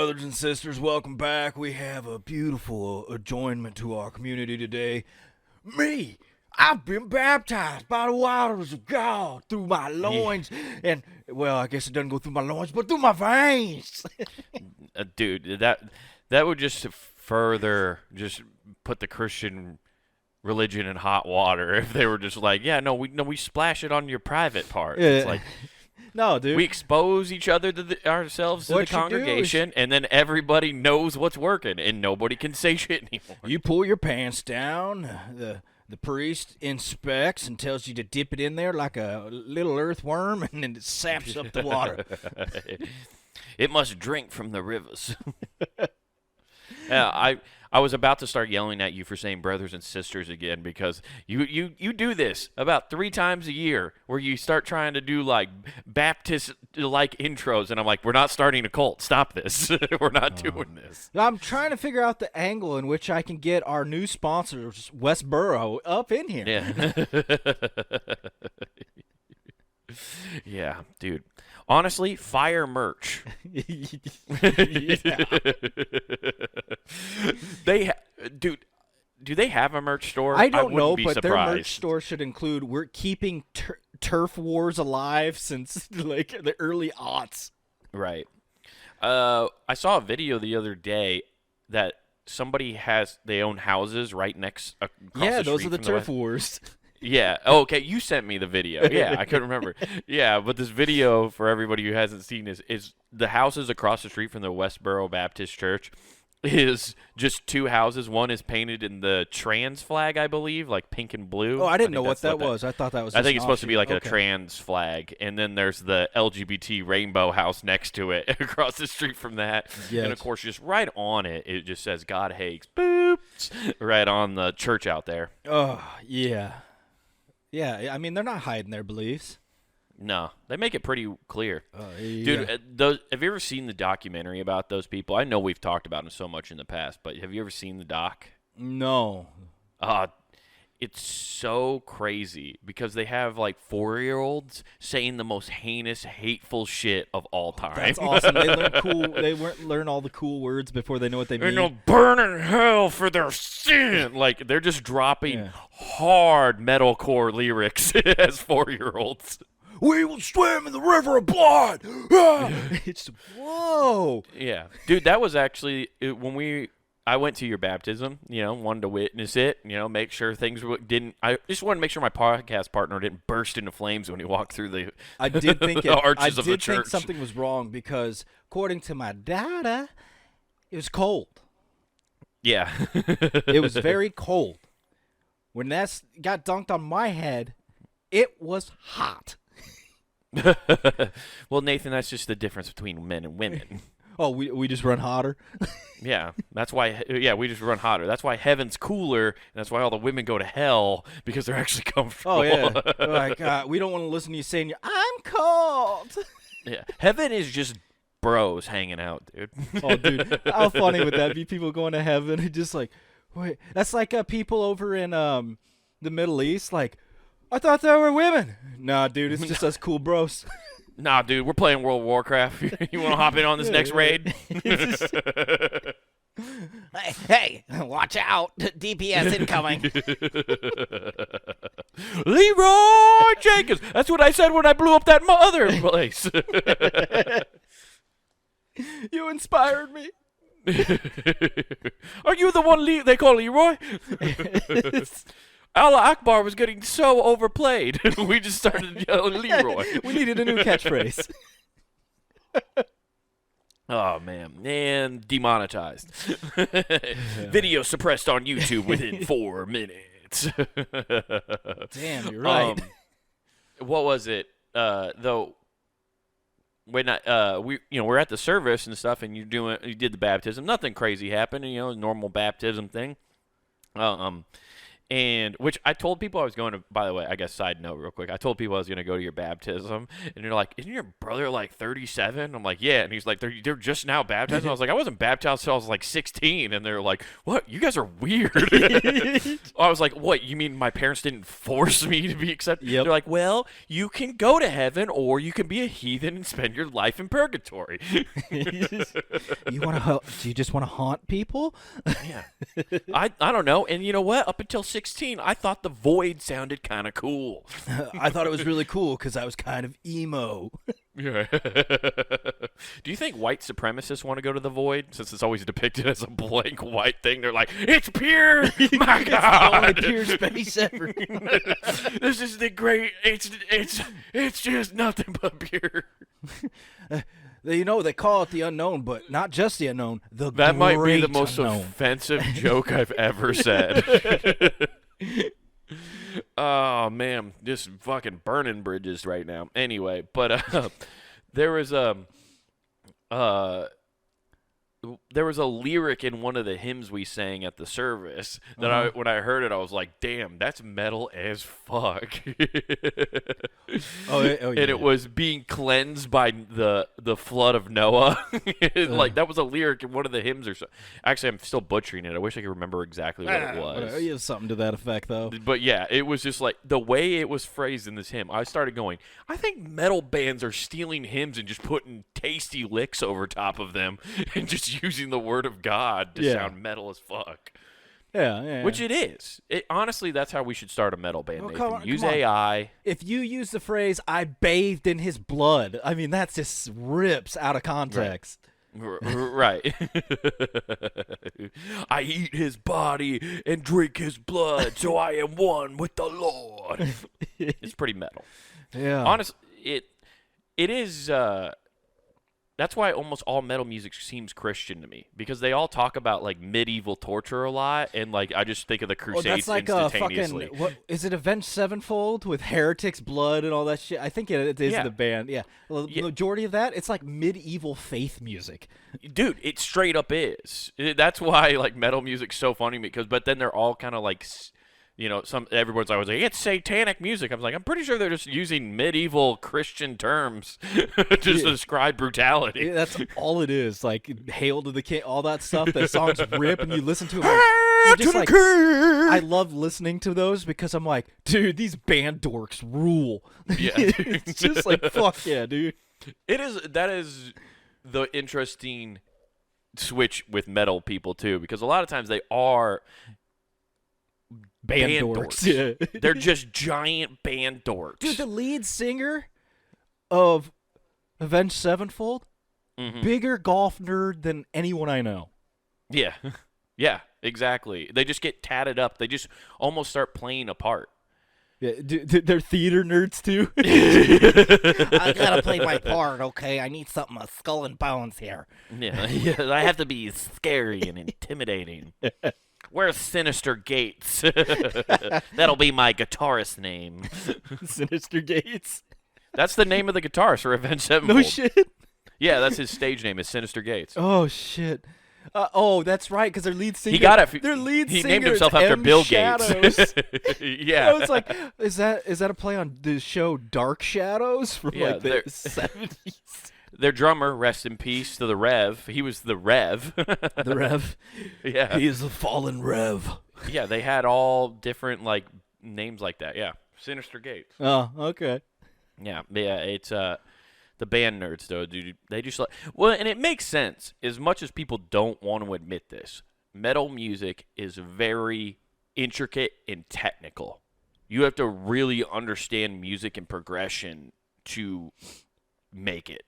brothers and sisters, welcome back. We have a beautiful adjournment to our community today. Me, I've been baptized by the waters of God through my loins, and, well, I guess it doesn't go through my loins, but through my veins. Dude, that would just further just put the Christian religion in hot water if they were just like, yeah, no, we splash it on your private parts. Yeah. It's like, no, dude. we expose each other to ourselves to What the you do is- congregation, and then everybody knows what's working, and nobody can say shit anymore. You pull your pants down, the priest inspects and tells you to dip it in there like a little earthworm, and then it saps up the water. It must drink from the rivers. Yeah, I was about to start yelling at you for saying brothers and sisters again because you do this about 3 times a year where you start trying to do like Baptist-like intros, and I'm like, we're not starting a cult. Stop this. We're not doing this. I'm trying to figure out the angle in which I can get our new sponsors, Westboro, up in here. Yeah. Yeah, dude. Honestly, fire merch. Dude, do they have a merch store? I don't know, wouldn't be but their surprised. merch store should include "We're keeping turf wars alive since like the early aughts." Right. I saw a video the other day that they own houses right next across Yeah, the those street are the from turf wars. Yeah. Oh, okay, you sent me the video. Yeah, I couldn't remember. Yeah, but this video, for everybody who hasn't seen this, is the houses across the street from the Westboro Baptist Church is just 2 houses. One is painted in the trans flag, I believe, like pink and blue. Oh, I didn't think know what that's that was. I thought that was. I just think an it's supposed to be like offshoot. a trans flag, and then there's the LGBT rainbow house next to it, across the street from that. Yes. And of course, just right on it, it just says "God hates," boop, right on the church out there. Oh, yeah. Yeah, I mean, they're not hiding their beliefs. No, they make it pretty clear. Yeah. Dude, have you ever seen the documentary about those people? I know we've talked about them so much in the past, but have you ever seen the doc? No. It's so crazy because they have like 4-year-olds saying the most heinous, hateful shit of all time. That's awesome. They learn cool. They learn all the cool words before they know what they mean. And they'll burn in hell for their sin. Like, they're just dropping hard metalcore lyrics as 4-year-olds. We will swim in the river of blood. Ah! It's whoa. Yeah, dude, that was actually when I went to your baptism. Wanted to witness it. Make sure things didn't. I just wanted to make sure my podcast partner didn't burst into flames when he walked through the. I did think the arches of the think church. something was wrong because according to my data, it was cold. Yeah, It was very cold. When that got dunked on my head, it was hot. Well, Nathan, that's just the difference between men and women. Oh, we just run hotter. Yeah, that's why. Yeah, we just run hotter. That's why heaven's cooler, and that's why all the women go to hell because they're actually comfortable. Oh yeah, like we don't want to listen to you saying I'm cold. Yeah, heaven is just bros hanging out, dude. Oh, dude, how funny would that be? People going to heaven and just like, wait, that's like people over in the Middle East. Like, I thought there were women. Nah, dude, it's just us cool bros. Nah, dude, we're playing World of Warcraft. You want to hop in on this next raid? Hey, watch out! DPS incoming. Leroy Jenkins. That's what I said when I blew up that other place. You inspired me. Are you the one they call Leroy? Allah Akbar was getting so overplayed. We just started yelling Leroy. We needed a new catchphrase. Oh, man. And demonetized. Video suppressed on YouTube within 4 minutes. Damn, you're right. What was it? Though, when we're at the service and stuff, and you did the baptism. Nothing crazy happened. Normal baptism thing. And which I told people I was going to, by the way, I guess side note real quick. I told people I was going to go to your baptism, and they're like, isn't your brother like 37? I'm like, yeah. And he's like, they're just now baptized. And I was like, I wasn't baptized until I was like 16. And they're like, what? You guys are weird. I was like, what? You mean my parents didn't force me to be accepted? Yep. They're like, well, you can go to heaven or you can be a heathen and spend your life in purgatory. You want to? Do you just want to haunt people? Yeah. I don't know. And you know what? Up until 16, I thought the void sounded kind of cool. I thought it was really cool because I was kind of emo. Yeah. Do you think white supremacists want to go to the void since it's always depicted as a blank white thing? They're like, it's pure. My God, It's the only pure space ever. this is the great. It's just nothing but pure. You know, they call it the unknown, but not just the unknown. That might be the great most unknown. offensive joke I've ever said. Oh man, just fucking burning bridges right now. Anyway, but there was there was a lyric in one of the hymns we sang at the service that when I heard it, I was like, damn, that's metal as fuck. Oh, yeah. And it was being cleansed by the flood of Noah. Like, that was a lyric in one of the hymns or so. Actually, I'm still butchering it. I wish I could remember exactly what it was. You have something to that effect, though. But yeah, it was just like the way it was phrased in this hymn. I started going, I think metal bands are stealing hymns and just putting tasty licks over top of them and just using the word of God to sound metal as fuck. Yeah. Which it is. Honestly, that's how we should start a metal band. Well, Nathan. Use come on. AI. If you use the phrase "I bathed in his blood," I mean that just rips out of context. Right. I eat his body and drink his blood, so I am one with the Lord. It's pretty metal. Yeah. Honestly, it is. That's why almost all metal music seems Christian to me, because they all talk about like medieval torture a lot, and like I just think of the Crusades that's like instantaneously. fucking what is it? Avenged Sevenfold with heretics' blood and all that shit. I think it is the band. Yeah, well, the majority of that it's like medieval faith music. Dude, it straight up is. That's why like metal music's so funny because, but then they're all kind of like. You know, everyone's always like, it's satanic music. I'm like, I'm pretty sure they're just using medieval Christian terms to describe brutality. Yeah, that's all it is. Like, Hail to the King, all that stuff. That songs rip, and you listen to them. Like, just like, I love listening to those because I'm like, dude, these band dorks rule. Yeah, it's just like, fuck yeah, dude. That is the interesting switch with metal people too, because a lot of times they are. Band dorks. Yeah. They're just giant band dorks. Dude, the lead singer of Avenged Sevenfold, bigger golf nerd than anyone I know. Yeah. Yeah, exactly. They just get tatted up. They just almost start playing a part. Yeah, they're theater nerds too. I gotta play my part, okay? I need something of skull and bones here. Yeah, I have to be scary and intimidating. Where's Sinister Gates? That'll be my guitarist name. Sinister Gates. That's the name of the guitarist for Avenged Sevenfold. No shit. Yeah, that's his stage name is Sinister Gates. Oh shit. That's right, because their lead singer. He got it. Their lead he singer named himself after Bill Shadows. Gates. Yeah. I was like, is that a play on the show Dark Shadows from like the 70s? Their drummer, rest in peace to the Rev. He was the Rev. The Rev. Yeah. He is the fallen Rev. Yeah, they had all different like names like that. Yeah. Sinister Gates. Oh, okay. Yeah, it's the band nerds though, dude. They just like and it makes sense as much as people don't want to admit this. Metal music is very intricate and technical. You have to really understand music and progression to make it.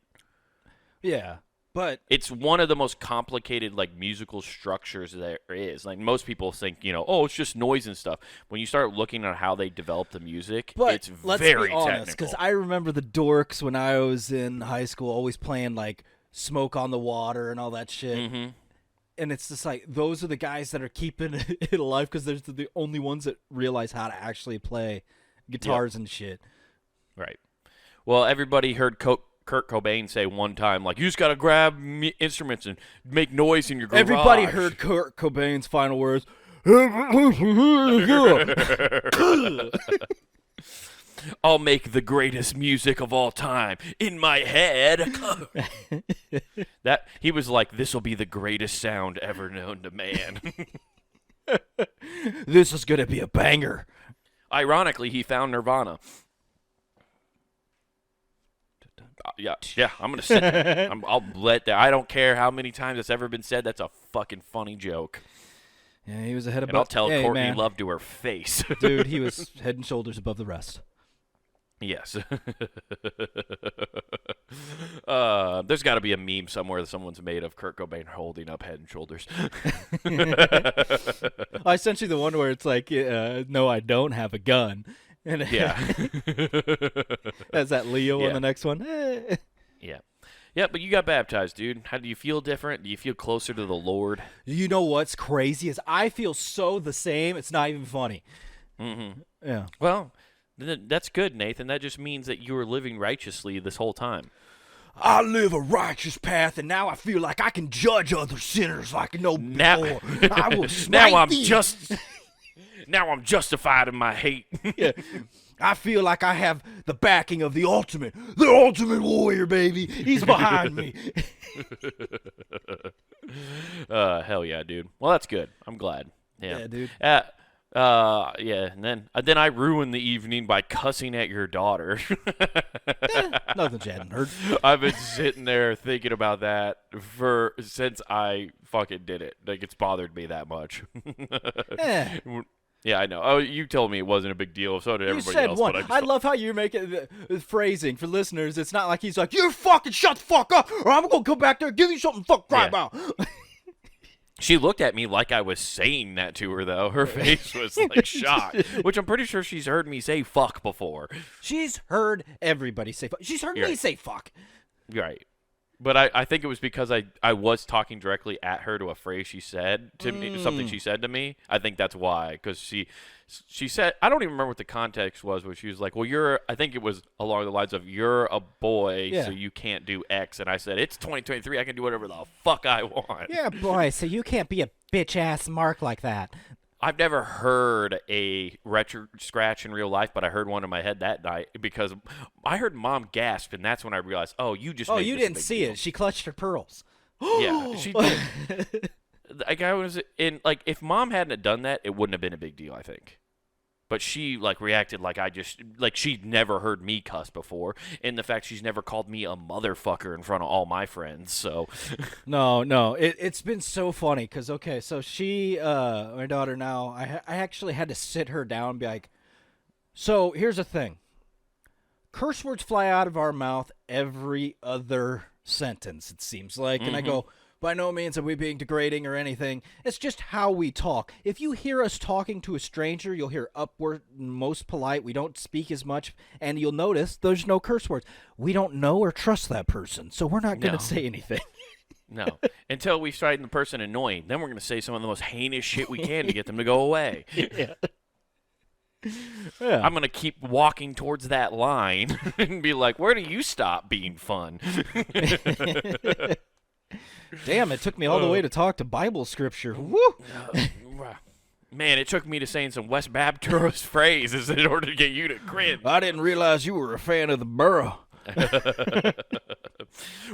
Yeah, but it's one of the most complicated like musical structures there is. Like most people think, it's just noise and stuff. When you start looking at how they develop the music, it's let's very be honest, technical. Because I remember the dorks when I was in high school always playing like Smoke on the Water and all that shit. Mm-hmm. And it's just like those are the guys that are keeping it alive because they're the only ones that realize how to actually play guitars and shit. Right. Well, everybody heard Kurt Cobain say one time, like, you just got to grab instruments and make noise in your garage. Everybody heard Kurt Cobain's final words, I'll make the greatest music of all time in my head. That he was like, this will be the greatest sound ever known to man. This is gonna be a banger. Ironically, he found Nirvana. Yeah, I'm gonna sit there. I'll let that. I don't care how many times it's ever been said. That's a fucking funny joke. Yeah, he was ahead of. And I'll tell Courtney man. Love to her face. Dude, he was head and shoulders above the rest. Yes. There's got to be a meme somewhere that someone's made of Kurt Cobain holding up Head and Shoulders. I sent you the one where it's like, no, I don't have a gun. And Yeah. That's that Leo Yeah. on the next one. Yeah. Yeah, but you got baptized, dude. How do you feel different? Do you feel closer to the Lord? You know what's crazy is I feel so the same. It's not even funny. Mm-hmm. Yeah. Well, that's good, Nathan. That just means that you were living righteously this whole time. I live a righteous path, and now I feel like I can judge other sinners like no before. I will smite now I'm thee. Now I'm justified in my hate. Yeah. I feel like I have the backing of the ultimate warrior, baby. He's behind me. Hell yeah, dude. Well, that's good. I'm glad. Yeah, dude. Yeah, and then I ruined the evening by cussing at your daughter. Nothing you hadn't heard. I've been sitting there thinking about that since I fucking did it. Like, it's bothered me that much. Eh. Yeah, I know. Oh, you told me it wasn't a big deal. So did You everybody said else. one. But I love how you make it the phrasing for listeners. It's not like he's like, you fucking shut the fuck up, or I'm going to come back there and give you something to fuck cry about. She looked at me like I was saying that to her, though. Her face was like shocked, which I'm pretty sure she's heard me say fuck before. She's heard everybody say fuck. She's heard me Right. say fuck. Right. But I think it was because I was talking directly at her to a phrase she said to me, something she said to me. I think that's why, because she said, I don't even remember what the context was, but she was like, well, I think it was along the lines of, you're a boy, Yeah. so you can't do X. And I said, it's 2023, I can do whatever the fuck I want. Yeah, boy, so you can't be a bitch-ass mark like that. I've never heard a retro scratch in real life, but I heard one in my head that night because I heard Mom gasp, and that's when I realized, oh, you just Oh, made you this a didn't big see deal. it. She clutched her pearls. Yeah, she did. Like, I was in, like, if Mom hadn't done that, it wouldn't have been a big deal, I think. But she, like, reacted like she'd never heard me cuss before. And the fact she's never called me a motherfucker in front of all my friends, so. No. It's been so funny because, okay, so she, my daughter now, I actually had to sit her down and be like, so here's the thing. Curse words fly out of our mouth every other sentence, it seems like. And I go, by no means are we being degrading or anything. It's just how we talk. If you hear us talking to a stranger, you'll hear upward, most polite. We don't speak as much. And you'll notice there's no curse words. We don't know or trust that person, so we're not going to No. say anything. No. Until we find the person annoying. Then we're going to say some of the most heinous shit we can to get them to go away. Yeah. I'm going to keep walking towards that line and be like, where do you stop being fun? Damn, it took me all the way to talk to Bible scripture. Woo! Man, it took me to saying some West Baptist phrases in order to get you to cringe. I didn't realize you were a fan of the borough.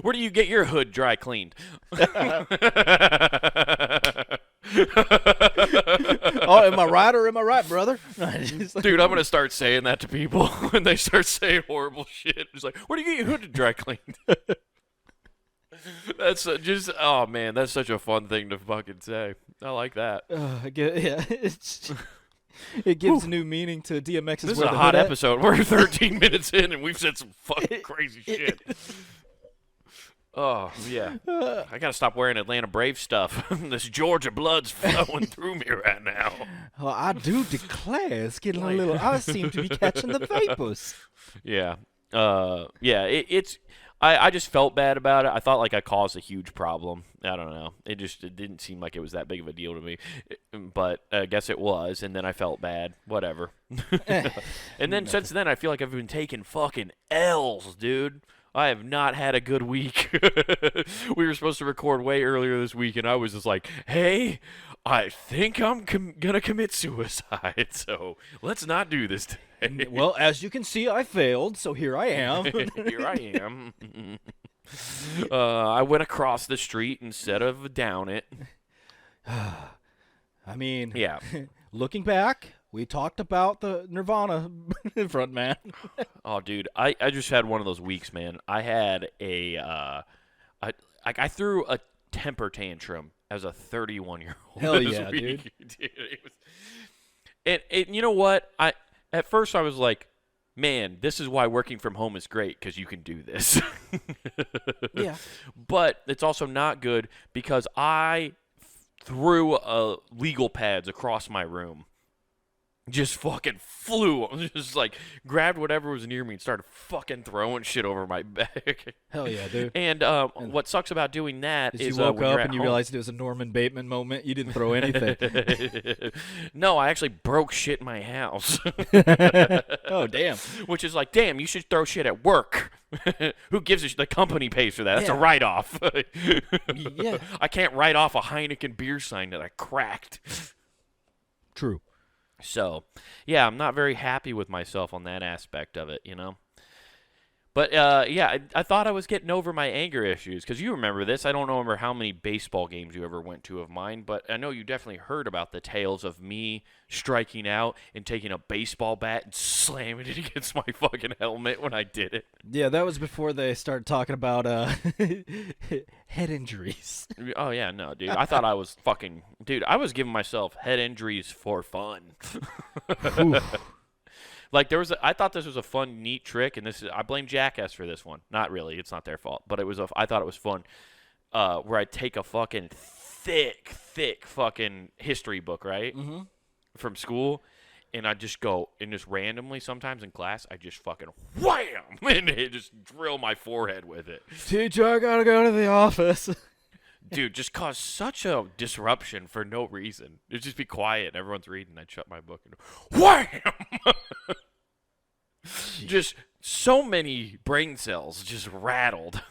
Where do you get your hood dry cleaned? Oh, am I right or am I right, brother? Dude, I'm going to start saying that to people when they start saying horrible shit. It's like, where do you get your hood dry cleaned? That's just, oh man, that's such a fun thing to fucking say. I like that. Yeah, it gives new meaning to DMX's. This is Where a the hot Hood At. episode. We're 13 minutes in and we've said some fucking crazy shit. Oh, yeah. I got to stop wearing Atlanta Brave stuff. This Georgia blood's flowing through me right now. Oh, I do declare it's getting a little. I seem to be catching the vapors. Yeah. It's. I just felt bad about it. I thought like I caused a huge problem. I don't know. It didn't seem like it was that big of a deal to me. But I guess it was, and then I felt bad. Whatever. And then since then, I feel like I've been taking fucking L's, dude. I have not had a good week. We were supposed to record way earlier this week, and I was just like, hey, I think I'm gonna commit suicide, so let's not do this today. Well, as you can see, I failed, so here I am. Here I am. I went across the street instead of down it. I mean, Yeah. Looking back, we talked about the Nirvana front man. Oh, dude, I just had one of those weeks, man. I had I threw a temper tantrum as a 31-year-old. Hell this yeah, week. Dude, it was, and you know what? At first I was like, man, this is why working from home is great, because you can do this. Yeah. But it's also not good because I threw legal pads across my room. Just fucking flew. Just like grabbed whatever was near me and started fucking throwing shit over my back. Hell yeah, dude. And what sucks about doing that is you woke when up you're at and you home- realized it was a Norman Bateman moment. You didn't throw anything. No, I actually broke shit in my house. Oh, damn. Which is like, damn, you should throw shit at work. Who gives a shit? The company pays for that. That's a Yeah. write-off. Yeah. I can't write off a Heineken beer sign that I cracked. True. So, yeah, I'm not very happy with myself on that aspect of it, you know? But, yeah, I thought I was getting over my anger issues, because you remember this. I don't remember how many baseball games you ever went to of mine, but I know you definitely heard about the tales of me striking out and taking a baseball bat and slamming it against my fucking helmet when I did it. Yeah, that was before they started talking about head injuries. Oh, yeah, no, dude. I thought I was fucking... Dude, I was giving myself head injuries for fun. Like, I thought this was a fun, neat trick, and I blame Jackass for this one. Not really, it's not their fault, but I thought it was fun, where I take a fucking thick fucking history book, right, from school, and I just go, and just randomly sometimes in class, I just fucking wham, and it just drill my forehead with it. Teacher, I gotta go to the office. Dude, just caused such a disruption for no reason. It'd just be quiet and everyone's reading. I'd shut my book and wham! Just so many brain cells just rattled.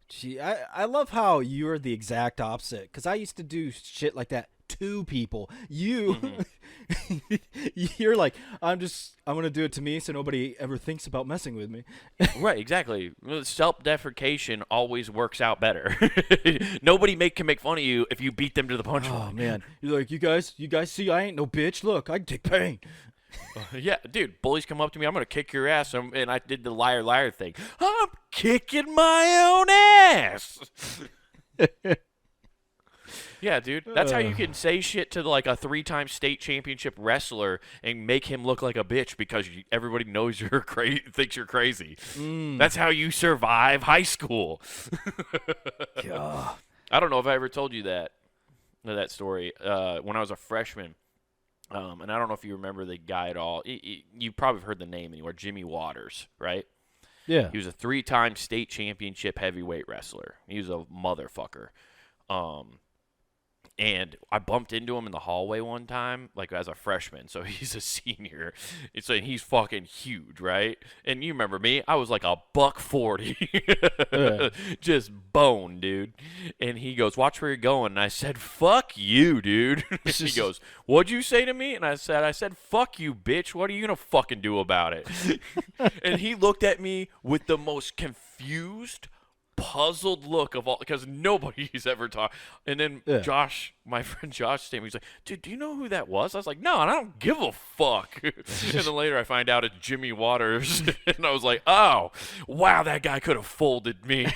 Gee, I love how you're the exact opposite, because I used to do shit like that to people. You're like, I'm gonna do it to me so nobody ever thinks about messing with me. Right, exactly. Self-deprecation always works out better. Nobody can make fun of you if you beat them to the punchline. Oh man, you're like, you guys see, I ain't no bitch. Look, I can take pain. Yeah, dude, bullies come up to me, I'm going to kick your ass, and I did the liar thing. I'm kicking my own ass. Yeah, dude, that's how you can say shit to like a 3-time state championship wrestler and make him look like a bitch because everybody knows thinks you're crazy. That's how you survive high school. God. I don't know if I ever told you that story. When I was a freshman, and I don't know if you remember the guy at all. You probably have heard the name anywhere, Jimmy Waters, right? Yeah. He was a 3-time state championship heavyweight wrestler. He was a motherfucker. And I bumped into him in the hallway one time, like as a freshman. So he's a senior. So he's fucking huge, right? And you remember me? I was like a $140, just bone, dude. And he goes, "Watch where you're going." And I said, "Fuck you, dude." He goes, "What'd you say to me?" And I said, "Fuck you, bitch. What are you gonna fucking do about it?" And he looked at me with the most confused, puzzled look of all, because nobody's ever talked. And then Josh, my friend Josh, came. He's like, "Dude, do you know who that was?" I was like, "No, and I don't give a fuck." And then later I find out it's Jimmy Waters, and I was like, "Oh, wow, that guy could have folded me."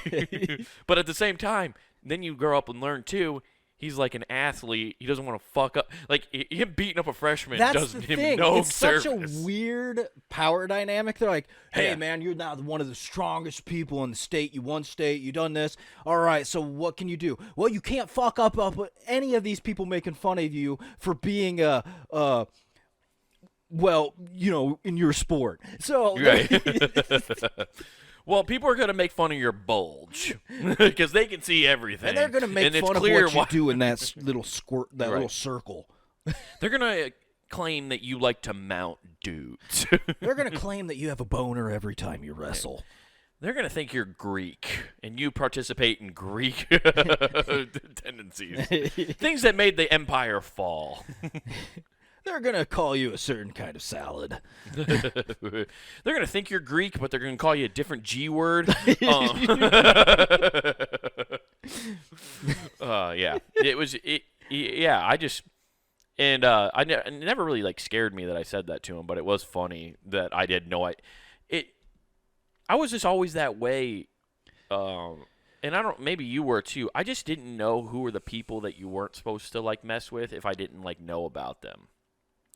But at the same time, then you grow up and learn too. He's like an athlete. He doesn't want to fuck up. Like, him beating up a freshman does him no service. It's such a weird power dynamic. They're like, "Hey, Yeah. man, you're now one of the strongest people in the state. You won state. You done this. All right, so what can you do?" "Well, you can't fuck up any of these people making fun of you for being well, you know, in your sport." So Right. Well, people are going to make fun of your bulge because they can see everything. and they're gonna make it's fun of clear what you do in that little squirt, that little circle. They're going to claim that you like to mount dudes. They're gonna claim that you have a boner every time you wrestle. They're going to think you're Greek, and you participate in Greek tendencies. Things that made the empire fall. They're going to call you a certain kind of salad. They're going to think you're Greek, but they're going to call you a different G word. Yeah. I just... And it never really, like, scared me that I said that to him, but it was funny that I didn't know I was just always that way, and maybe you were too. I just didn't know who were the people that you weren't supposed to, like, mess with if I didn't, like, know about them,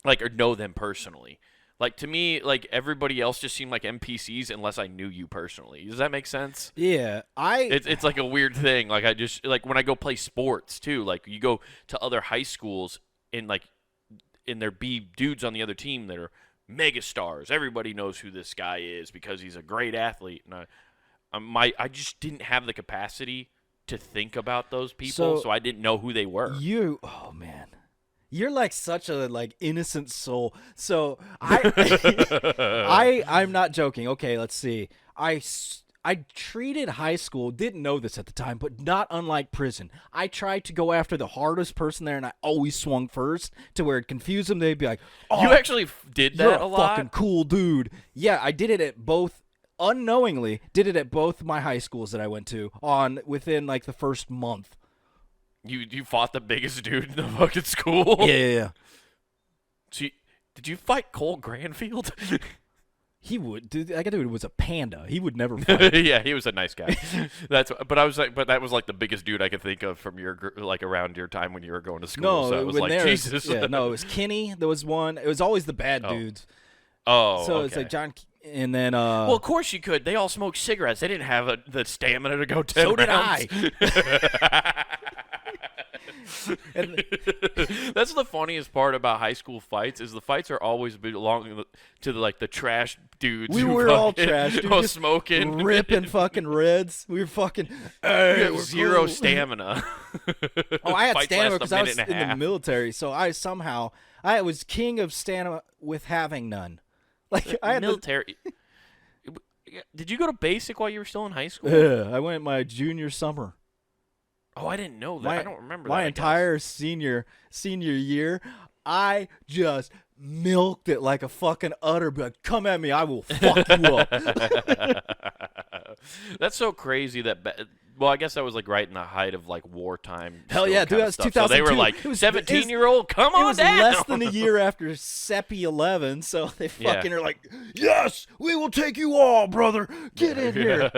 like, or know them personally. Like, to me, like, everybody else just seemed like NPCs unless I knew you personally. Does that make sense? Yeah, It's like a weird thing. Like, I just, like, when I go play sports too, like, you go to other high schools and, like, and there be dudes on the other team that are mega stars. Everybody knows who this guy is because he's a great athlete. And I just didn't have the capacity to think about those people, so I didn't know who they were. Oh man, you're like such a like innocent soul. So I'm not joking. Okay, let's see. I treated high school, didn't know this at the time, but not unlike prison. I tried to go after the hardest person there, and I always swung first to where it confused them. They'd be like, "Oh, you actually did that you're a a lot? fucking cool dude." Yeah, I did it at both. Unknowingly, did it at both my high schools that I went to within like the first month. You fought the biggest dude in the fucking school? Yeah. So did you fight Cole Granfield? He would. Dude, that dude was a panda. He would never fight. Yeah, he was a nice guy. But that was like the biggest dude I could think of from your like around your time when you were going to school. No, so it was like Jesus. Yeah, no, it was Kenny. There was one. It was always the bad dudes. Oh, so okay. it's like John, and then. Well, of course you could. They all smoked cigarettes. They didn't have the stamina to go 10 So did rounds. I. And, that's the funniest part about high school fights is the fights are always belonging to the trash dudes. we who were all fucking- trash, dude. oh, just smoking, ripping fucking reds. We were fucking. You Hey, have we're zero cool. stamina. Oh, I had Fights stamina last a because I was minute in and a the half. military, so I was king of stamina with having none. Like I had military. Did you go to basic while you were still in high school? I went my junior summer. Oh, I didn't know that. I don't remember that. My I guess. entire senior year, I just milked it like a fucking udder. Be like, come at me, I will fuck you up. That's so crazy that. Well, I guess that was like right in the height of like wartime. Hell yeah, dude, that was 2002. So they were like, It was- 17-year-old, come It on was down. less than a year after SEPI 11, so they fucking are like, yes, we will take you all, brother. Get in here.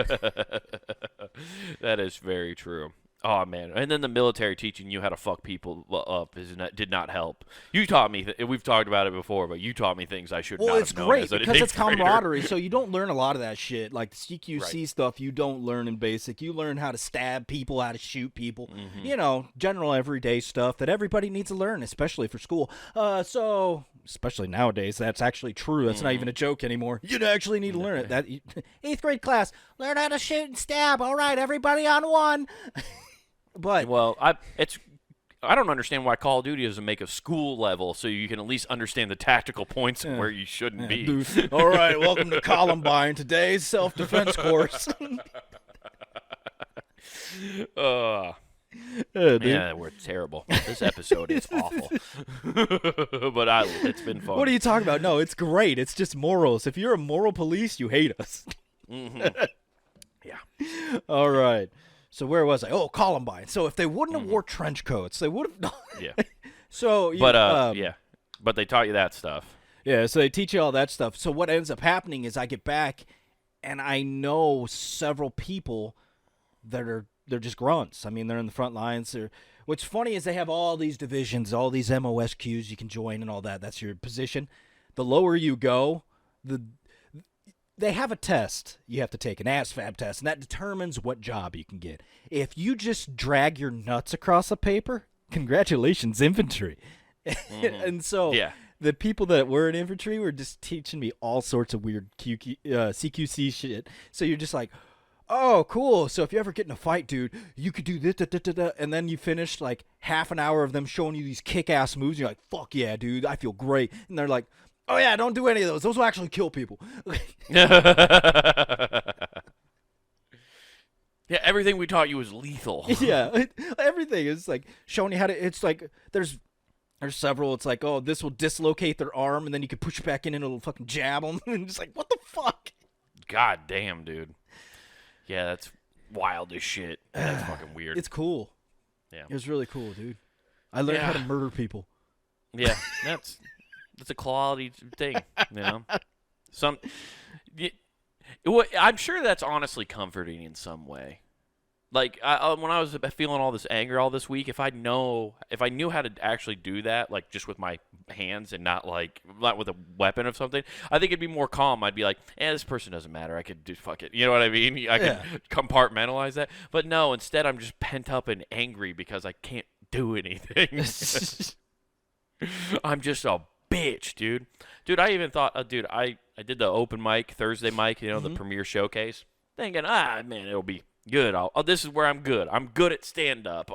That is very true. Oh man, and then the military teaching you how to fuck people up did not help. You taught me. We've talked about it before, but you taught me things I should not Well, it's have known great as an because it's eighth grader. camaraderie, so you don't learn a lot of that shit. Like the CQC Right. stuff, you don't learn in basic. You learn how to stab people, how to shoot people. Mm-hmm. You know, general everyday stuff that everybody needs to learn, especially for school. Especially nowadays, that's actually true. That's not even a joke anymore. You actually need to learn it. That 8th grade class, learn how to shoot and stab. All right, everybody on one. But Well, I don't understand why Call of Duty doesn't make a school level so you can at least understand the tactical points and where you shouldn't be. dude, all right, welcome to Columbine. Today's self-defense course. Dude. Yeah, we're terrible. This episode is awful. But it's been fun. What are you talking about? No, it's great. It's just morals. If you're a moral police, you hate us. Yeah. All right. So where was I? Oh, Columbine. So if they wouldn't have wore trench coats, they would have. Yeah. So, Yeah. But they taught you that stuff. Yeah, so they teach you all that stuff. So what ends up happening is I get back, and I know several people that they're just grunts. I mean, they're in the front lines. What's funny is they have all these divisions, all these MOSQs you can join and all that. That's your position. The lower you go, they have a test you have to take, an ASVAB test, and that determines what job you can get. If you just drag your nuts across a paper, congratulations, infantry. And so the people that were in infantry were just teaching me all sorts of weird CQC shit. So you're just like, oh, cool. So if you ever get in a fight, dude, you could do this, and then you finish like half an hour of them showing you these kick-ass moves. And you're like, fuck yeah, dude, I feel great. And they're like, oh yeah, don't do any of those. Those will actually kill people. Yeah, everything we taught you was lethal. Yeah, everything is like showing you how to. It's like there's several. It's like, oh, this will dislocate their arm, and then you can push it back in and it'll fucking jab them. And it's like, what the fuck? God damn, dude. Yeah, that's wild as shit. That's fucking weird. It's cool. Yeah, it was really cool, dude. I learned how to murder people. Yeah, that's a quality thing, you know. I'm sure that's honestly comforting in some way. Like when I was feeling all this anger all this week, if I knew how to actually do that, like just with my hands and not with a weapon of something, I think it'd be more calm. I'd be like, this person doesn't matter. I could do fuck it. You know what I mean? I could compartmentalize that. But no, instead I'm just pent up and angry because I can't do anything. I'm just a bitch, dude. Dude, I even thought, I did the open mic, Thursday mic, the premiere showcase, thinking, man, it'll be good. This is where I'm good. I'm good at stand-up.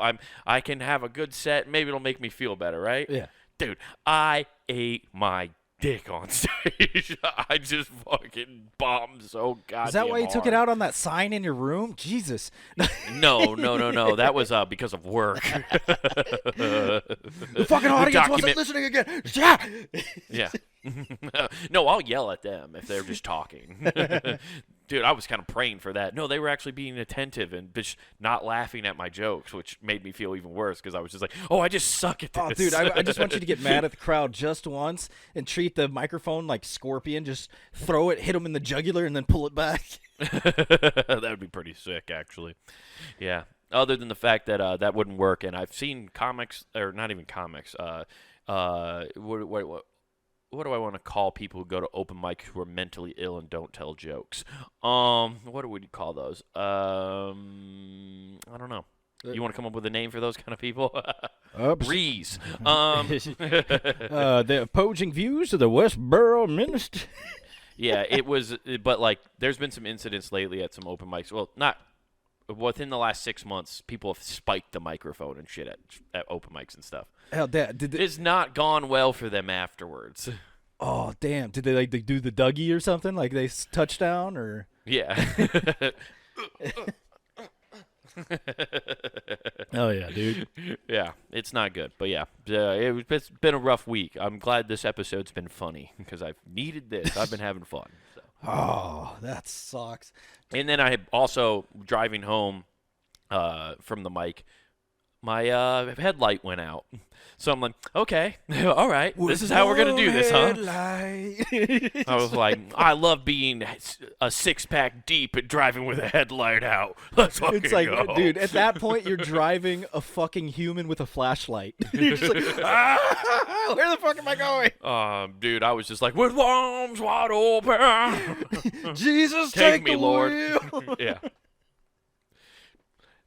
I can have a good set. Maybe it'll make me feel better, right? Yeah. Dude, I ate my dick on stage. I just fucking bombed so goddamn Is that why you hard. took it out on that sign in your room? Jesus. No. That was because of work. The fucking audience wasn't listening again. Yeah. No, I'll yell at them if they're just talking. Dude, I was kind of praying for that. No, they were actually being attentive and just not laughing at my jokes, which made me feel even worse because I was just like, I just suck at this. Oh, dude, I just want you to get mad at the crowd just once and treat the microphone like Scorpion. Just throw it, hit him in the jugular, and then pull it back. That would be pretty sick, actually. Yeah. Other than the fact that that wouldn't work, and I've seen comics, or not even comics, what do I want to call people who go to open mic who are mentally ill and don't tell jokes? What do we call those? I don't know. You want to come up with a name for those kind of people? Breeze. The opposing views of the Westboro Minister. Yeah, it was, but there's been some incidents lately at some open mics. Well, not within the last 6 months. People have spiked the microphone and shit at open mics and stuff. Hell, It's not gone well for them afterwards. Oh, damn. Did they they do the Dougie or something? Like they touchdown or? Yeah. Oh, yeah, dude. Yeah, it's not good. But yeah, it's been a rough week. I'm glad this episode's been funny because I've needed this. I've been having fun. So. Oh, that sucks. And then I also, driving home from the mic, my headlight went out. So I'm like, okay, all right, this is how we're going to do this, huh? I was like, I love being a 6-pack deep and driving with a headlight out. Let's fucking It's like, go. dude, at that point, you're driving a fucking human with a flashlight. You're just like, where the fuck am I going? Dude, I was just like, with arms wide open. Jesus, Take me, the Lord. wheel. Yeah.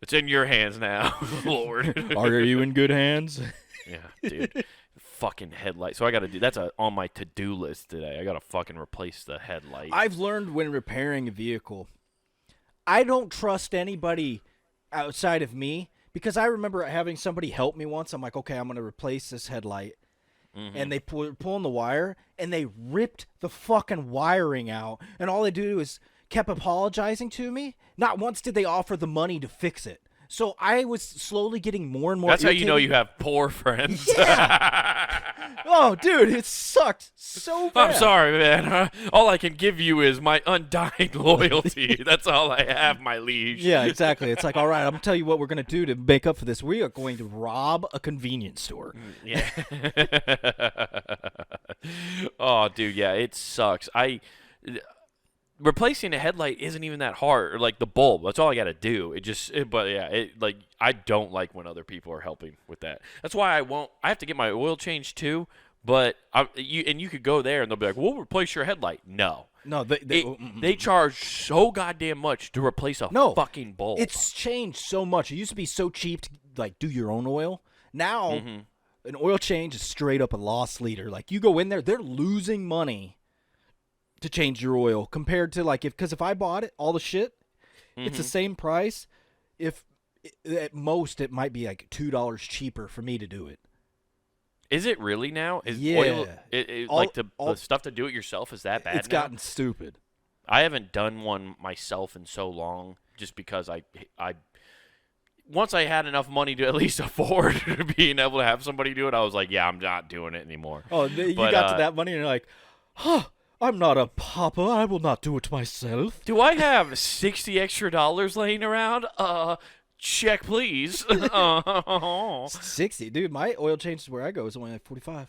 It's in your hands now, Lord. Are you in good hands? Yeah, dude. Fucking headlight. So I got to do that's on my to-do list today. I got to fucking replace the headlight. I've learned when repairing a vehicle, I don't trust anybody outside of me because I remember having somebody help me once. I'm like, okay, I'm going to replace this headlight. Mm-hmm. And they pulling the wire, and they ripped the fucking wiring out. And all they do is kept apologizing to me. Not once did they offer the money to fix it. So I was slowly getting more and more That's irritated. how you know you have poor friends. Yeah. Oh, dude, it sucked so bad. I'm sorry, man. All I can give you is my undying loyalty. That's all I have, my liege. Yeah, exactly. It's like, all right, I'm going to tell you what we're going to do to make up for this. We are going to rob a convenience store. Yeah. Oh, dude, yeah, it sucks. Replacing a headlight isn't even that hard, or like the bulb. That's all I got to do. I don't like when other people are helping with that. That's why I have to get my oil changed too. But you could go there and they'll be like, "We'll replace your headlight." No, they charge so goddamn much to replace a fucking bulb. It's changed so much. It used to be so cheap to do your own oil. Now, an oil change is straight up a loss leader. Like you go in there, they're losing money to change your oil compared to because if I bought it, all the shit, it's the same price. If at most it might be like $2 cheaper for me to do it. Is it really now? Is oil, the stuff to do it yourself is that bad? It's gotten stupid. I haven't done one myself in so long. just because I once I had enough money to at least afford being able to have somebody do it, I was like, yeah, I'm not doing it anymore. Oh, you got to that money and you're like, huh, I'm not a papa. I will not do it myself. Do I have $60 extra laying around? Check, please. 60, dude. My oil changes where I go is only like 45.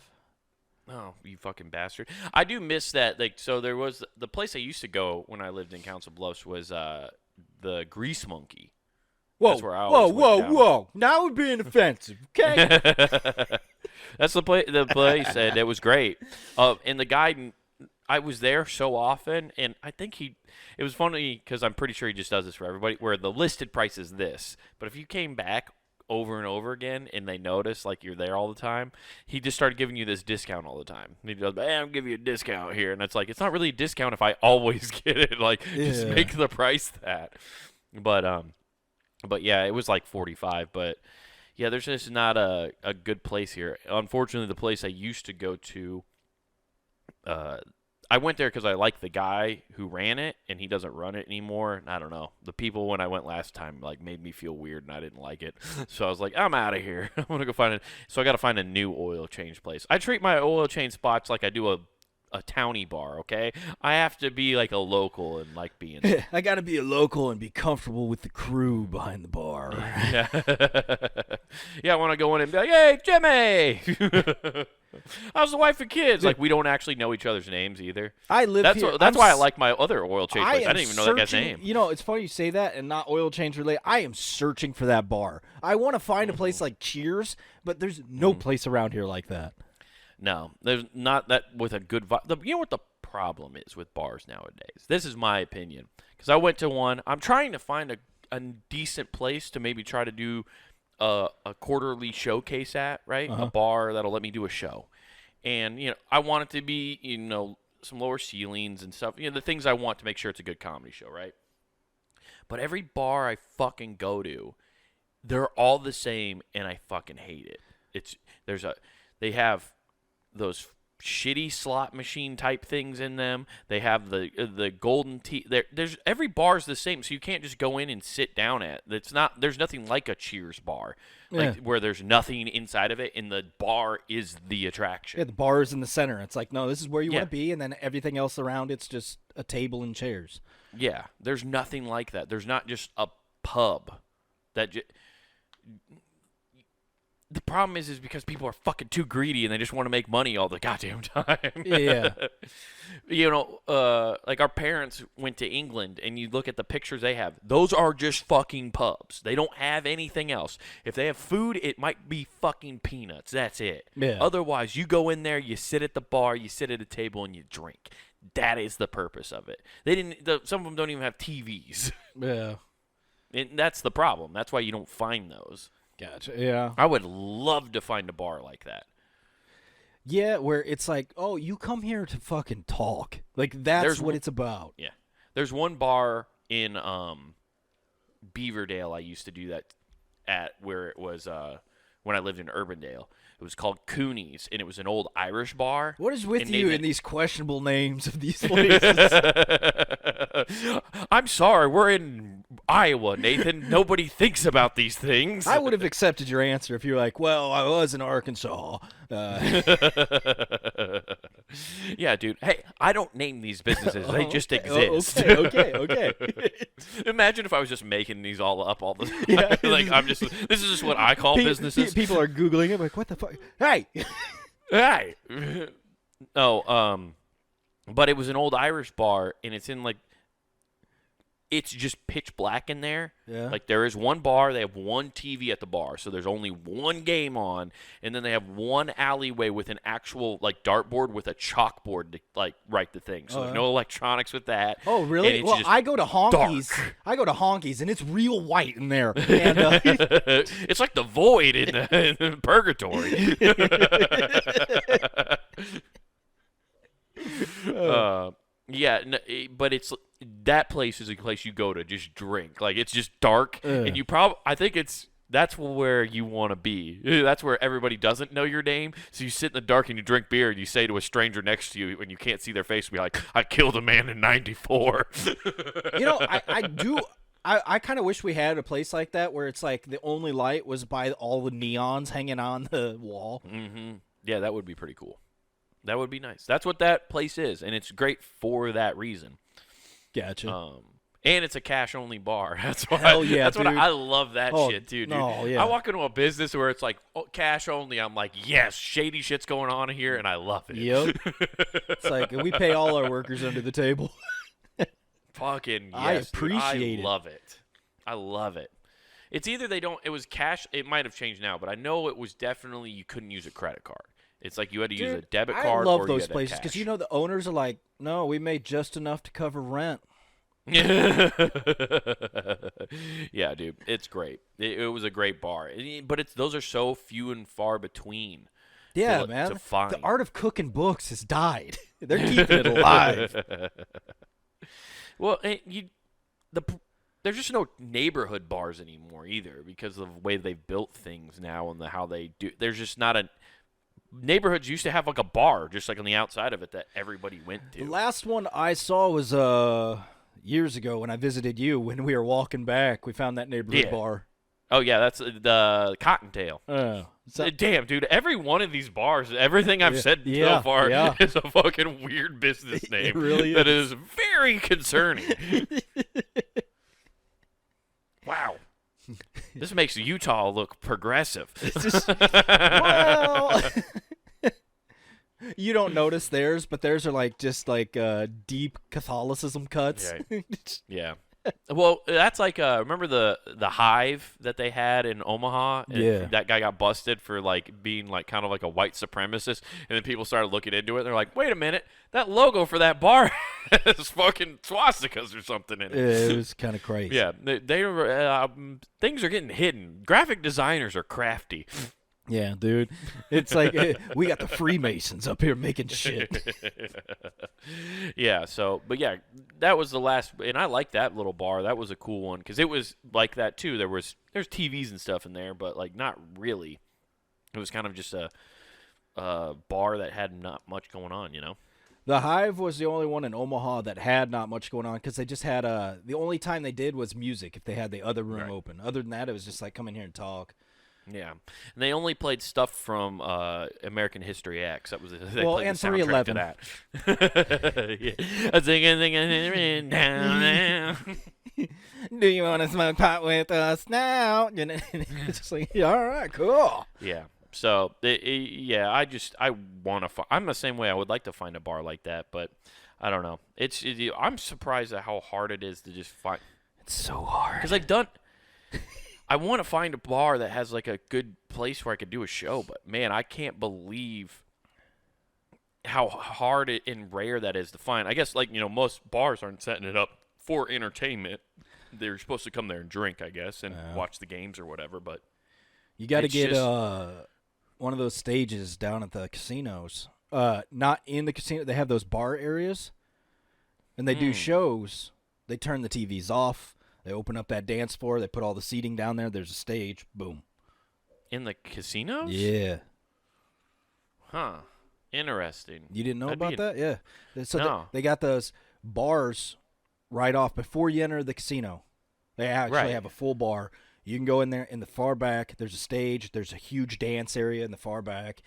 Oh, you fucking bastard. I do miss that. Like, so there was the place I used to go when I lived in Council Bluffs was the Grease Monkey. Whoa, That's where I always went down. whoa. Now we're being offensive, okay? That's the place, and it was great. And the guy, I was there so often, and I think it was funny because I'm pretty sure he just does this for everybody, where the listed price is this. But if you came back over and over again and they notice like you're there all the time, he just started giving you this discount all the time. And he goes, hey, I'm giving you a discount here. And it's like, it's not really a discount if I always get it. Like, just make the price that. But yeah, it was like 45. But yeah, there's just not a good place here. Unfortunately, the place I used to go to, I went there because I liked the guy who ran it, and he doesn't run it anymore. I don't know. The people when I went last time like made me feel weird, and I didn't like it. So I was like, I'm out of here. I'm gonna go find it. So I got to find a new oil change place. I treat my oil change spots like I do a townie bar, okay? I have to be like a local and like being there. I got to be a local and be comfortable with the crew behind the bar. Yeah. Yeah, I want to go in and be like, hey, Jimmy! How's the wife and kids? Like, we don't actually know each other's names either. I live here. That's why I like my other oil change place. I didn't even know that guy's name. You know, it's funny you say that and not oil change related. I am searching for that bar. I want to find a place like Cheers, but there's no place around here like that. No, there's not that with a good vibe. You know what the problem is with bars nowadays? This is my opinion. Because I went to one. I'm trying to find a decent place to maybe try to do a quarterly showcase at, right? A bar that'll let me do a show. And, you know, I want it to be, you know, some lower ceilings and stuff. You know, the things I want to make sure it's a good comedy show, right? But every bar I fucking go to, they're all the same, and I fucking hate it. They have those shitty slot machine type things in them. They have the golden tea. There's every bar's the same, so you can't just go in and sit down at. There's nothing like a Cheers bar, like where there's nothing inside of it, and the bar is the attraction. Yeah, the bar is in the center. It's like, no, this is where you want to be, and then everything else around it's just a table and chairs. Yeah, there's nothing like that. There's not just a pub that. The problem is because people are fucking too greedy and they just want to make money all the goddamn time. Yeah. You know, like our parents went to England, and you look at the pictures they have. Those are just fucking pubs. They don't have anything else. If they have food, it might be fucking peanuts. That's it. Yeah. Otherwise, you go in there, you sit at the bar, you sit at a table, and you drink. That is the purpose of it. Some of them don't even have TVs. Yeah. And that's the problem. That's why you don't find those. Gotcha. Yeah. I would love to find a bar like that. Yeah, where it's like, oh, you come here to fucking talk. Like, that's what it's about. Yeah. There's one bar in Beaverdale I used to do that at, where it was when I lived in Urbandale. It was called Cooney's, and it was an old Irish bar. What is with you in these questionable names of these places? I'm sorry, we're in Iowa, Nathan. Nobody thinks about these things. I would have accepted your answer if you were like, well, I was in Arkansas. Yeah, dude. Hey, I don't name these businesses. They just exist. Okay. Imagine if I was just making these all up all the time. Yeah. Like, this is just what I call businesses. People are Googling it, like, what the fuck? Hey! Hey! No, but it was an old Irish bar, and it's in, like, it's just pitch black in there. Yeah. Like, there is one bar. They have one TV at the bar, so there's only one game on. And then they have one alleyway with an actual, like, dartboard with a chalkboard to, like, write the thing. So there's no electronics with that. Oh, really? Well, I go to Honkies. Dark. I go to Honkies, and it's real white in there. And, it's like the void in purgatory. Yeah, but that place is a place you go to just drink. Like, it's just dark, and I think that's where you want to be. That's where everybody doesn't know your name, so you sit in the dark and you drink beer, and you say to a stranger next to you when you can't see their face, be like, I killed a man in '94. You know, I kind of wish we had a place like that where it's like the only light was by all the neons hanging on the wall. Mm-hmm. Yeah, that would be pretty cool. That would be nice. That's what that place is, and it's great for that reason. Gotcha. And it's a cash-only bar. That's why. Hell yeah, that's dude. what I love that shit too, dude. No, yeah. I walk into a business where it's like cash only. I'm like, yes, shady shit's going on here, and I love it. Yep. It's like we pay all our workers under the table. Fucking yes, I appreciate dude. it. I love it. I love it. It's either they don't. It was cash. It might have changed now, but I know it was definitely you couldn't use a credit card. It's like you had to use a debit card. I love or those you had places because the owners are like, no, we made just enough to cover rent. yeah, dude, it's great. It was a great bar, but those are so few and far between. Yeah, man. The art of cooking books has died. They're keeping it alive. Well, there's just no neighborhood bars anymore either because of the way they've built things now and how they do. There's just not a neighborhoods used to have like a bar just like on the outside of it that everybody went to. The last one I saw was years ago when I visited you. When we were walking back, we found that neighborhood bar. Oh yeah, that's the Cottontail. Damn, dude! Every one of these bars, everything I've said so far is a fucking weird business name. It really that is very concerning. Wow, this makes Utah look progressive. Well, you don't notice theirs, but theirs are like just like deep Catholicism cuts. Right. Yeah. Well, that's like remember the Hive that they had in Omaha? Yeah. That guy got busted for like being like kind of like a white supremacist, and then people started looking into it. And they're like, wait a minute, that logo for that bar has fucking swastikas or something in it. Yeah, it was kind of crazy. Yeah, things are getting hidden. Graphic designers are crafty. Yeah, dude. It's like we got the Freemasons up here making shit. Yeah, but yeah, that was the last, and I like that little bar. That was a cool one because it was like that too. There's TVs and stuff in there, but like not really. It was kind of just a bar that had not much going on, you know. The Hive was the only one in Omaha that had not much going on because they just had the only time they did was music if they had the other room open. Other than that, it was just like come in here and talk. Yeah, and they only played stuff from American History X. That was and 311. That. Do you want to smoke pot with us now? It's just like, yeah, all right, cool. Yeah. So I want to. I'm the same way. I would like to find a bar like that, but I don't know. I'm surprised at how hard it is to just find. It's so hard because I want to find a bar that has like a good place where I could do a show, but man, I can't believe how hard and rare that is to find. I guess most bars aren't setting it up for entertainment. They're supposed to come there and drink, I guess, and watch the games or whatever. But you got to get one of those stages down at the casinos. Not in the casino. They have those bar areas, and they do shows. They turn the TVs off. They open up that dance floor. They put all the seating down there. There's a stage. Boom. In the casinos? Yeah. Huh. Interesting. You didn't know about that? Yeah. So no. they got those bars right off before you enter the casino. They actually have a full bar. You can go in there in the far back. There's a stage. There's a huge dance area in the far back.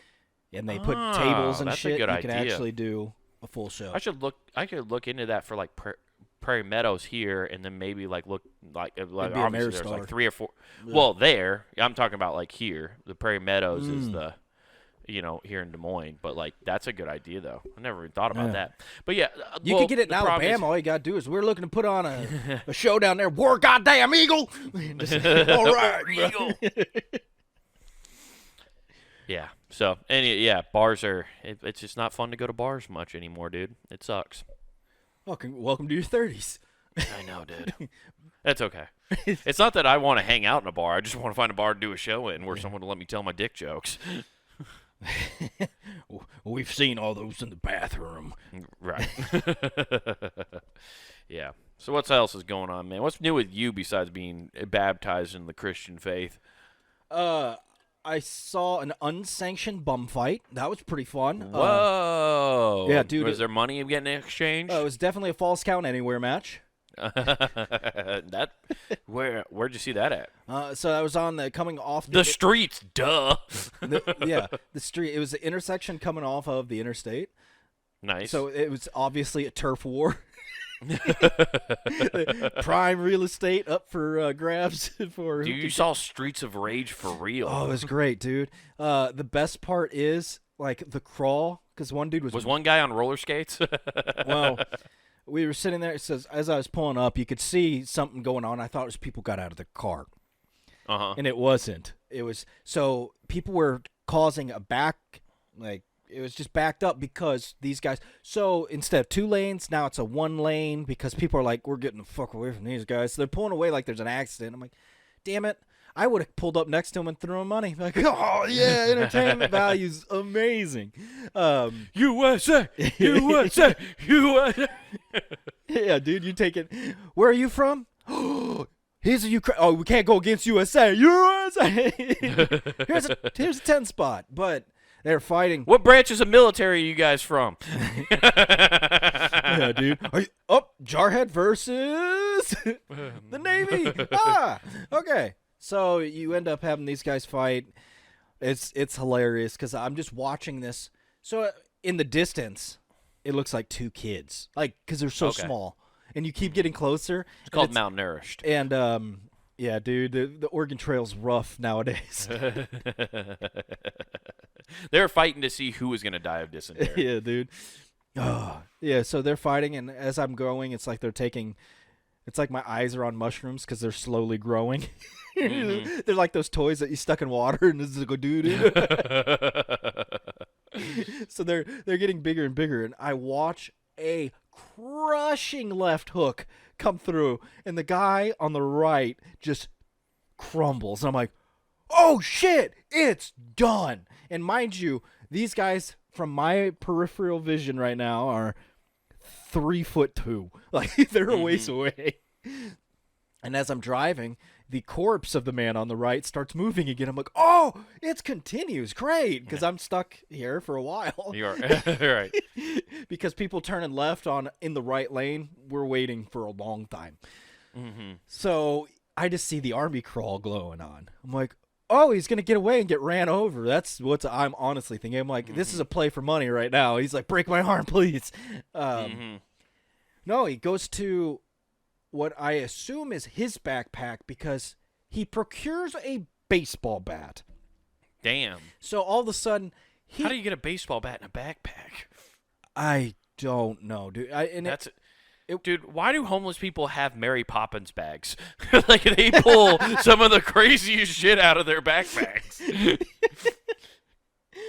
And they put tables and shit. You can actually do a full show. I could look into that for like Prairie Meadows here, and then maybe look obviously there's like 3 or 4. Yeah. Well, I'm talking about like here. The Prairie Meadows is the, here in Des Moines. But like that's a good idea though. I never even thought about that. But yeah, you could get it in Alabama. All you gotta do is we're looking to put on a show down there. War goddamn eagle! All right, eagle. Yeah. So bars are. It's just not fun to go to bars much anymore, dude. It sucks. Welcome to your 30s. I know, dude. That's okay. It's not that I want to hang out in a bar. I just want to find a bar to do a show in where someone will let me tell my dick jokes. We've seen all those in the bathroom. Right. Yeah. So what else is going on, man? What's new with you besides being baptized in the Christian faith? I saw an unsanctioned bum fight. That was pretty fun. Whoa. Yeah, dude. Was there money getting exchanged? It was definitely a false count anywhere match. Where'd you see that at? So I was on the coming off The streets, duh. the street. It was the intersection coming off of the interstate. Nice. So it was obviously a turf war. Prime real estate up for grabs for. Dude, you saw Streets of Rage for real. Oh, it was great, dude. The best part is like the crawl, because one dude Was one guy on roller skates? well. We were sitting there. It says as I was pulling up, you could see something going on. I thought it was people got out of the car, and it wasn't. It was so people were causing a it was just backed up because these guys. So instead of 2 lanes, now it's a 1 lane because people are like, we're getting the fuck away from these guys. So they're pulling away like there's an accident. I'm like, damn it. I would have pulled up next to him and threw him money. Like, oh, yeah, entertainment value's amazing. USA, USA, USA. Yeah, dude, you take it. Where are you from? Here's a Ukraine. Oh, we can't go against USA. USA. here's a 10 spot. But they're fighting. What branches of military are you guys from? Yeah, dude. Jarhead versus the Navy. Okay. So you end up having these guys fight. It's hilarious because I'm just watching this. So in the distance, it looks like 2 kids, like because they're so small, and you keep getting closer. It's called malnourished. And yeah, dude, the Oregon Trail's rough nowadays. They're fighting to see who is going to die of dysentery. Yeah, dude. Oh, yeah. So they're fighting, and as I'm going, it's like they're taking. It's like my eyes are on mushrooms because they're slowly growing. Mm-hmm. They're like those toys that you stuck in water and this is go doo. So they're getting bigger and bigger, and I watch a crushing left hook come through, and the guy on the right just crumbles. And I'm like, oh shit, it's done. And mind you, these guys from my peripheral vision right now are 3'2". Like they're a ways away. And as I'm driving, the corpse of the man on the right starts moving again. I'm like, oh, it continues. Great. Because I'm stuck here for a while. You're right. Because people turning left in the right lane, we're waiting for a long time. Mm-hmm. So I just see the army crawl glowing on. I'm like, oh, he's going to get away and get ran over. That's what I'm honestly thinking. I'm like, this is a play for money right now. He's like, break my arm, please. No, he goes to what I assume is his backpack because he procures a baseball bat. Damn. So all of a sudden, how do you get a baseball bat in a backpack? I don't know, dude. Dude, why do homeless people have Mary Poppins bags? Like they pull some of the craziest shit out of their backpacks.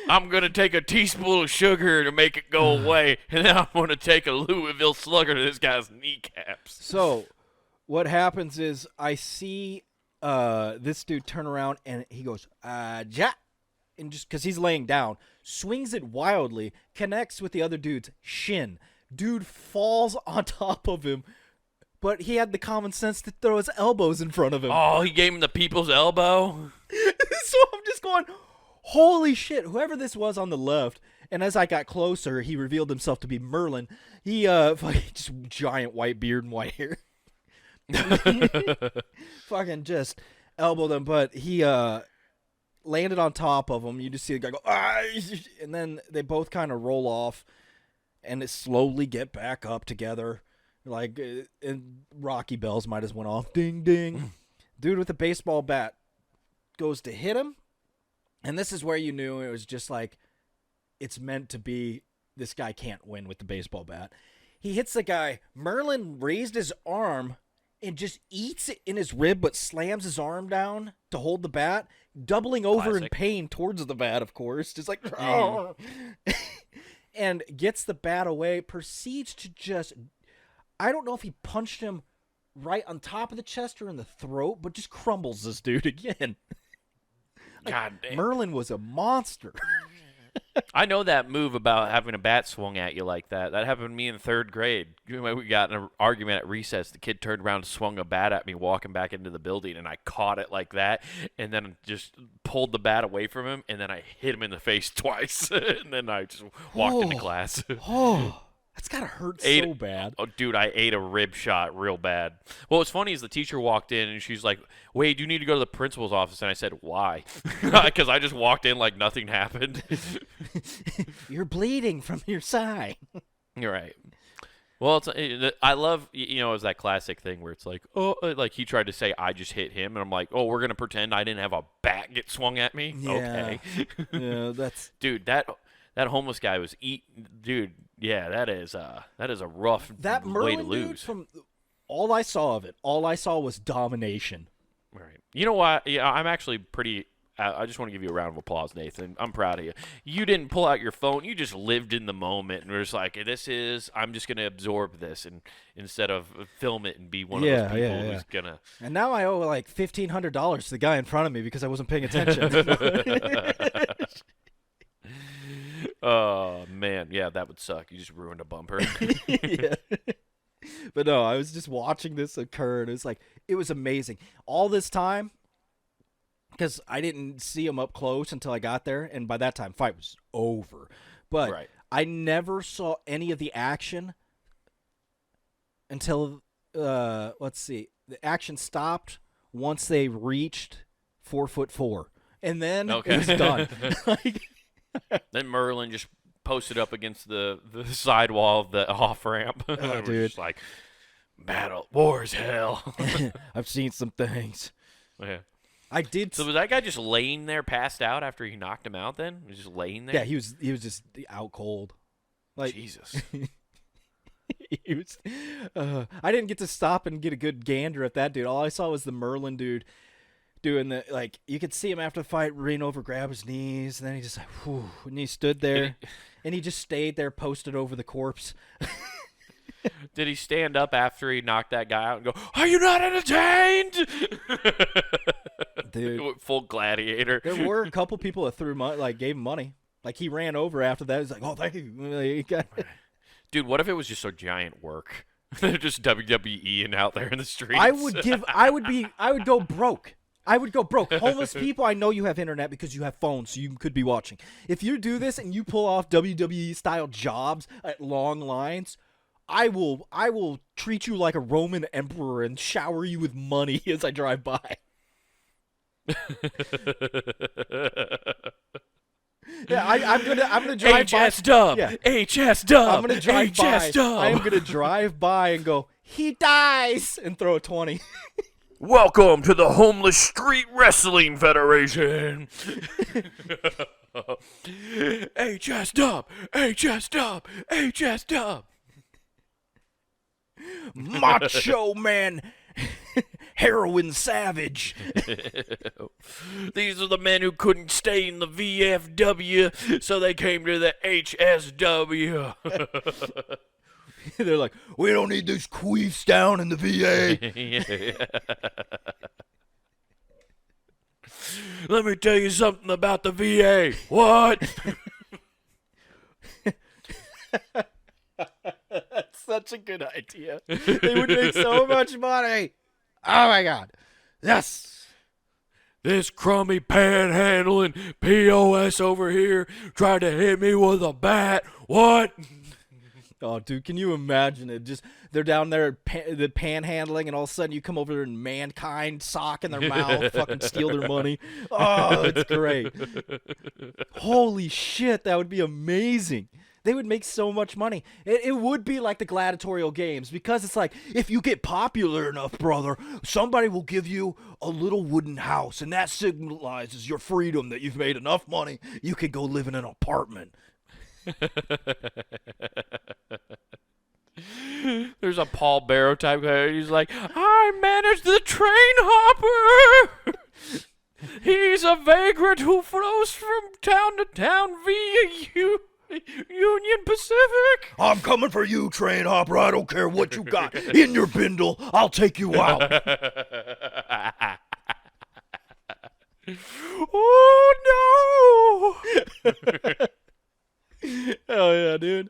I'm going to take a teaspoon of sugar to make it go away, and then I'm going to take a Louisville Slugger to this guy's kneecaps. So what happens is I see this dude turn around, and he goes, ja, and just because he's laying down, swings it wildly, connects with the other dude's shin. Dude falls on top of him, but he had the common sense to throw his elbows in front of him. Oh, he gave him the people's elbow? So I'm just going, holy shit, whoever this was on the left. And as I got closer, he revealed himself to be Merlin. He, just giant white beard and white hair. Fucking just elbowed him, but he, landed on top of him. You just see the guy go, ah! And then they both kind of roll off and it slowly get back up together. Like, and Rocky bells might as went off. Ding, ding. Dude with a baseball bat goes to hit him. And this is where you knew it was just like, it's meant to be, this guy can't win with the baseball bat. He hits the guy. Merlin raised his arm and just eats it in his rib, but slams his arm down to hold the bat, doubling over in pain towards the bat, of course. Just like, oh. And gets the bat away, proceeds to just, I don't know if he punched him right on top of the chest or in the throat, but just crumbles this dude again. God damn. Merlin was a monster. I know that move about having a bat swung at you like that. That happened to me in 3rd grade. We got in an argument at recess. The kid turned around and swung a bat at me walking back into the building, and I caught it like that, and then just pulled the bat away from him, and then I hit him in the face twice, and then I just walked into class. That's gotta hurt Ate- so bad. Oh, dude, I ate a rib shot real bad. Well, what's funny is the teacher walked in and she's like, "Wait, you need to go to the principal's office." And I said, "Why?" Because I just walked in like nothing happened. You're bleeding from your side. You're right. Well, I love, it was that classic thing where it's like, oh, like he tried to say I just hit him, and I'm like, oh, we're gonna pretend I didn't have a bat get swung at me. Yeah. Okay. Yeah, that's Dude, that homeless guy was dude. Yeah, that is a rough that way Merlin to dude. lose. From all I saw of it, all I saw was domination. Right. You know what? Yeah, I'm actually pretty. I just want to give you a round of applause, Nathan. I'm proud of you. You didn't pull out your phone. You just lived in the moment and were just like, I'm just going to absorb this, and instead of film it and be one of those people who's going to. And now I owe like $1,500 to the guy in front of me because I wasn't paying attention. Oh, man. Yeah, that would suck. You just ruined a bumper. Yeah. But no, I was just watching this occur, and it was amazing. All this time, because I didn't see him up close until I got there, and by that time, fight was over. But Right. I never saw any of the action until, let's see, the action stopped once they reached 4'4", and then it was done. Then Merlin just posted up against the side wall of the off ramp. Oh, dude, just like war is hell. I've seen some things. Yeah. I did. So was that guy just laying there, passed out after he knocked him out? Then he was just laying there. Yeah, he was just out cold. Like Jesus. He was. I didn't get to stop and get a good gander at that dude. All I saw was the Merlin dude doing the You could see him after the fight lean over, grab his knees, and then he just whew, and he stood there, and he just stayed there, posted over the corpse. Did he stand up after he knocked that guy out and go, "Are you not entertained?" Dude, full gladiator. there were a couple people that threw money, gave him money. Like he ran over after that. He's like, "Oh, thank you." Dude, what if it was just a giant work? They're just WWEing out there in the streets. I would go broke. I would go broke. Homeless people, I know you have internet because you have phones, so you could be watching. If you do this and you pull off WWE style jobs at long lines, I will treat you like a Roman emperor and shower you with money as I drive by. Yeah, I'm gonna drive HSW. by. Yeah. HSW. I'm gonna drive by. HSW. I am gonna drive by and go, "He dies," and throw a 20. Welcome to the Homeless Street Wrestling Federation. HSW. HSW. HSW. Macho Man, heroin savage. These are the men who couldn't stay in the VFW, so they came to the HSW. They're like, "We don't need these queefs down in the VA." Let me tell you something about the VA. What? That's such a good idea. They would make so much money. Oh my god. Yes. This crummy panhandling POS over here tried to hit me with a bat. What? Oh, dude, can you imagine it? Just they're down there the panhandling, and all of a sudden you come over there and Mankind sock in their mouth, fucking steal their money. Oh, it's great. Holy shit, that would be amazing. They would make so much money. It would be like the gladiatorial games, because it's like, if you get popular enough, brother, somebody will give you a little wooden house, and that symbolizes your freedom, that you've made enough money, you can go live in an apartment. There's a Paul Barrow type guy. He's like, I manage the train hopper. He's a vagrant who flows from town to town via Union Pacific. I'm coming for you, train hopper. I don't care what you got in your bindle. I'll take you out. Oh, no. Oh, yeah, dude.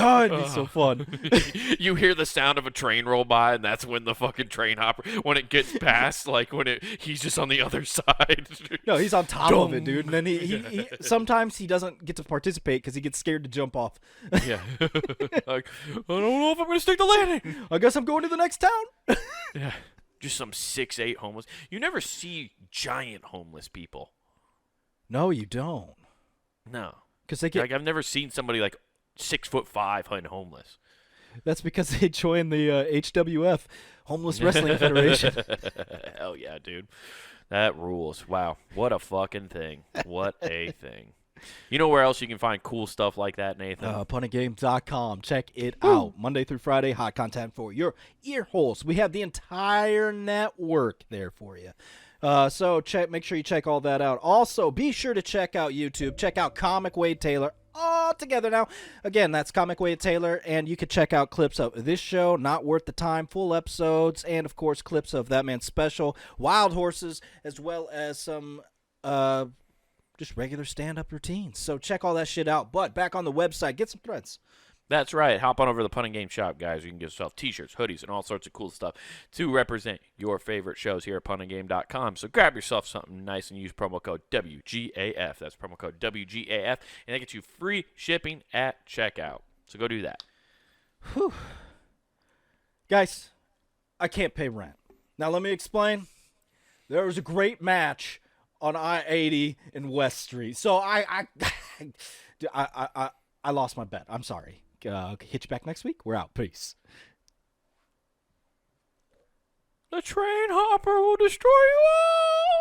Oh, it'd be so fun. You hear the sound of a train roll by, and that's when the fucking train hopper, when it gets past, like he's just on the other side. No, he's on top of it, dude. And then he sometimes he doesn't get to participate because he gets scared to jump off. Yeah. Like, I don't know if I'm going to stick the landing. I guess I'm going to the next town. Yeah. Just some 6'8" homeless. You never see giant homeless people. No, you don't. No. Because they get. Like, I've never seen somebody like 6'5" and homeless. That's because they joined the HWF, Homeless Wrestling Federation. Hell yeah, dude. That rules. Wow. What a fucking thing. What a thing. You know where else you can find cool stuff like that, Nathan? Punagames.com. Check it out. Monday through Friday, hot content for your ear holes. We have the entire network there for you. So make sure you check all that out. Also, be sure to check out YouTube. Check out Comic Wade Taylor. All together now. Again, that's Comic Wade Taylor, and you can check out clips of this show, Not Worth the Time, full episodes, and of course clips of That Man's Special, Wild Horses, as well as some just regular stand-up routines. So check all that shit out. But back on the website, get some threads. That's right. Hop on over to the Pun and Game shop, guys. You can get yourself t-shirts, hoodies, and all sorts of cool stuff to represent your favorite shows here at punandgame.com. So grab yourself something nice and use promo code WGAF. That's promo code WGAF, and that gets you free shipping at checkout. So go do that. Whew. Guys, I can't pay rent. Now let me explain. There was a great match on I-80 in West Street. So I lost my bet. I'm sorry. Hit you back next week. We're out. Peace. The train hopper will destroy you all.